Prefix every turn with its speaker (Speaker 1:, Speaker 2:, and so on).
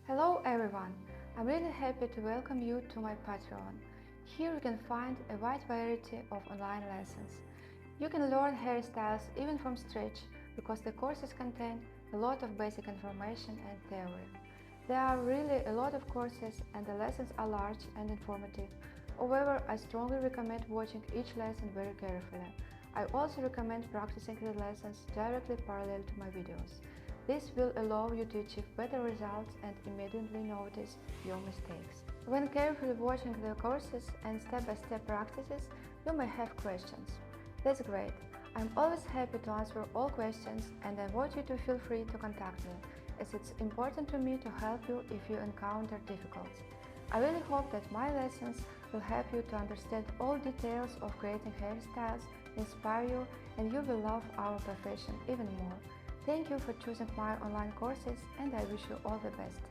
Speaker 1: Hello everyone! I'm really happy to welcome you to my Patron. Here you can find a wide variety of online lessons. You can learn hairstyles even from scratch because the courses contain a lot of basic information and theory. There are really a lot of courses and the lessons are large and informative. However, I strongly recommend watching each lesson very carefully. I also recommend practicing the lessons directly parallel to my videos. This will allow you to achieve better results and immediately notice your mistakes. When carefully watching the courses and step-by-step practices, you may have questions. That's great. I'm always happy to answer all questions and I want you to feel free to contact me, as it's important to me to help you if you encounter difficulties. I really hope that my lessons will help you to understand all details of creating hairstyles, inspire you, and you will love our profession even more. Thank you for choosing my online courses and I wish you all the best.